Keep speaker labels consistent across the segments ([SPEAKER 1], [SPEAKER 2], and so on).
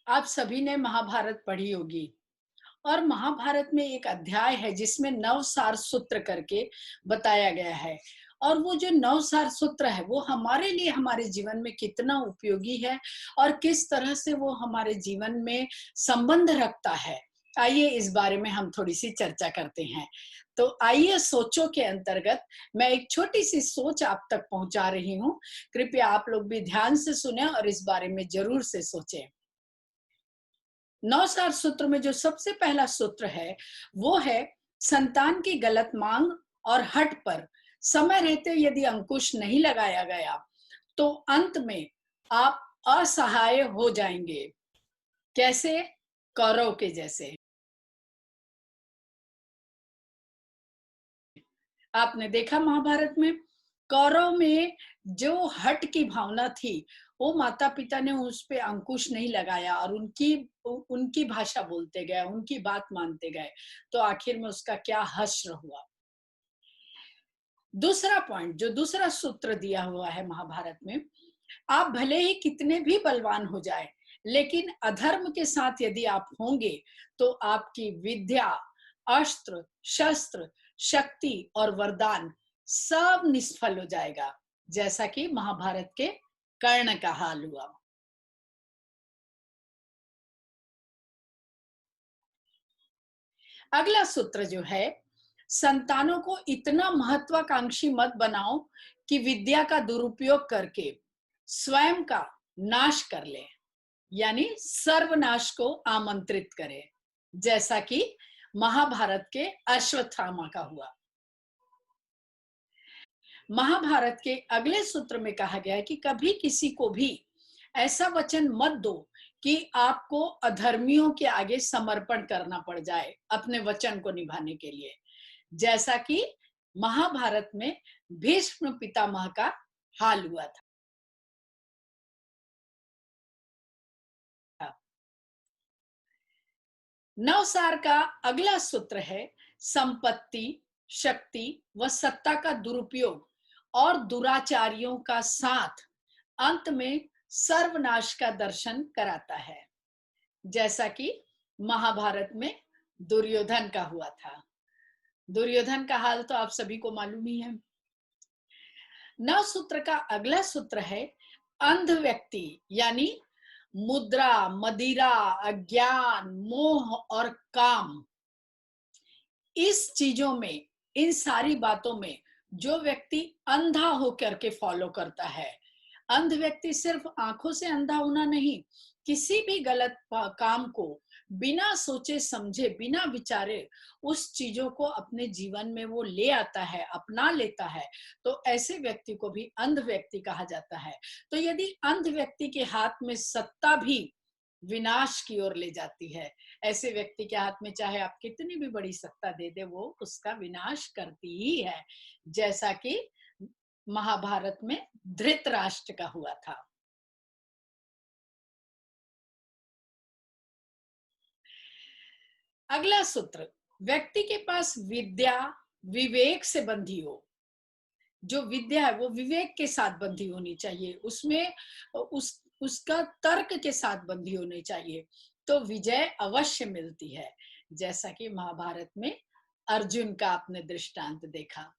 [SPEAKER 1] आप सभी ने महाभारत पढ़ी होगी और महाभारत में एक अध्याय है जिसमें नवसार सूत्र करके बताया गया है। और वो जो नवसार सूत्र है वो हमारे लिए हमारे जीवन में कितना उपयोगी है और किस तरह से वो हमारे जीवन में संबंध रखता है। आइए इस बारे में हम थोड़ी सी चर्चा करते हैं। तो आइए सोचों के अंतर्गत मैं एक छोटी सी सोच आप तक पहुंचा रही हूँ। कृपया आप लोग भी ध्यान से सुने और इस बारे में जरूर से सोचें। नौसार सूत्र में जो सबसे पहला सूत्र है वो है संतान की गलत मांग और हट पर समय रहते यदि अंकुश नहीं लगाया गया तो अंत में आप असहाय हो जाएंगे। कैसे? कौरव के जैसे। आपने देखा महाभारत में कौरव में जो हट की भावना थी वो माता पिता ने उस पे अंकुश नहीं लगाया और उनकी भाषा बोलते गए, उनकी बात मानते गए, तो आखिर में उसका क्या हश्र हुआ। दूसरा पॉइंट जो दूसरा सूत्र दिया हुआ है महाभारत में, आप भले ही कितने भी बलवान हो जाए लेकिन अधर्म के साथ यदि आप होंगे तो आपकी विद्या, अस्त्र शस्त्र, शक्ति और वरदान सब निष्फल हो जाएगा, जैसा कि महाभारत के कर्ण का हाल हुआ। अगला सूत्र जो है, संतानों को इतना महत्वाकांक्षी मत बनाओ कि विद्या का दुरुपयोग करके स्वयं का नाश कर ले, यानी सर्वनाश को आमंत्रित करे, जैसा कि महाभारत के अश्वत्थामा का हुआ। महाभारत के अगले सूत्र में कहा गया है कि कभी किसी को भी ऐसा वचन मत दो कि आपको अधर्मियों के आगे समर्पण करना पड़ जाए अपने वचन को निभाने के लिए, जैसा कि महाभारत में भीष्म पितामह का हाल हुआ था। नवसार का अगला सूत्र है संपत्ति, शक्ति व सत्ता का दुरुपयोग और दुराचारियों का साथ अंत में सर्वनाश का दर्शन कराता है, जैसा कि महाभारत में दुर्योधन का हुआ था। दुर्योधन का हाल तो आप सभी को मालूम ही है। नव सूत्र का अगला सूत्र है अंध व्यक्ति, यानी मुद्रा, मदिरा, अज्ञान, मोह और काम, इस चीजों में, इन सारी बातों में जो व्यक्ति अंधा होकर के फॉलो करता है। अंध व्यक्ति सिर्फ आंखों से अंधा होना नहीं, किसी भी गलत काम को बिना सोचे समझे, बिना विचारे उस चीजों को अपने जीवन में वो ले आता है, अपना लेता है, तो ऐसे व्यक्ति को भी अंध व्यक्ति कहा जाता है। तो यदि अंध व्यक्ति के हाथ में सत्ता भी विनाश की ओर ले जाती है, ऐसे व्यक्ति के हाथ में चाहे आप कितनी भी बड़ी सत्ता दे दे, वो उसका विनाश करती ही है, जैसा कि महाभारत में धृतराष्ट्र का हुआ था। अगला सूत्र, व्यक्ति के पास विद्या विवेक से बंधी हो। जो विद्या है वो विवेक के साथ बंधी होनी चाहिए, उसमें उसका तर्क के साथ बंधी होनी चाहिए, तो विजय अवश्य मिलती है, जैसा कि महाभारत में अर्जुन का आपने दृष्टांत देखा।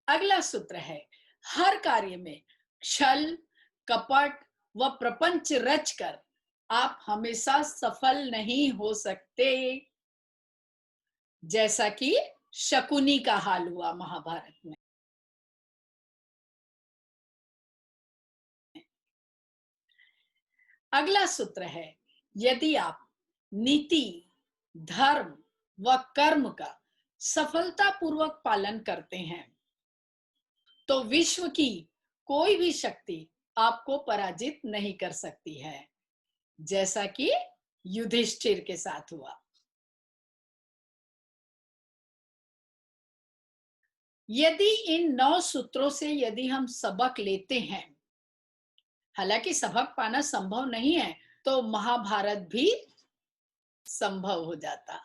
[SPEAKER 1] अगला सूत्र है हर कार्य में छल, कपट व प्रपंच रचकर आप हमेशा सफल नहीं हो सकते, जैसा कि शकुनी का हाल हुआ महाभारत में। अगला सूत्र है यदि आप नीति, धर्म व कर्म का सफलतापूर्वक पालन करते हैं तो विश्व की कोई भी शक्ति आपको पराजित नहीं कर सकती है, जैसा कि युधिष्ठिर के साथ हुआ। यदि इन 9 सूत्रों से यदि हम सबक लेते हैं, हालांकि सबक पाना संभव नहीं है, तो महाभारत भी संभव हो जाता।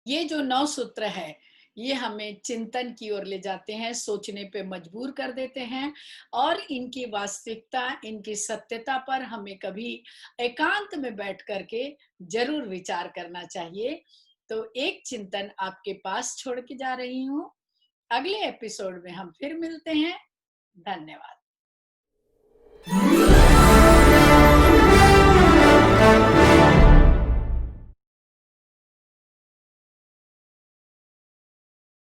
[SPEAKER 1] ये जो 9 सूत्र है ये हमें चिंतन की ओर ले जाते हैं, सोचने पे मजबूर कर देते हैं और इनकी वास्तविकता, इनकी सत्यता पर हमें कभी एकांत में बैठ करके जरूर विचार करना चाहिए। तो एक चिंतन आपके पास छोड़ के जा रही हूँ। अगले एपिसोड में हम फिर मिलते हैं। धन्यवाद।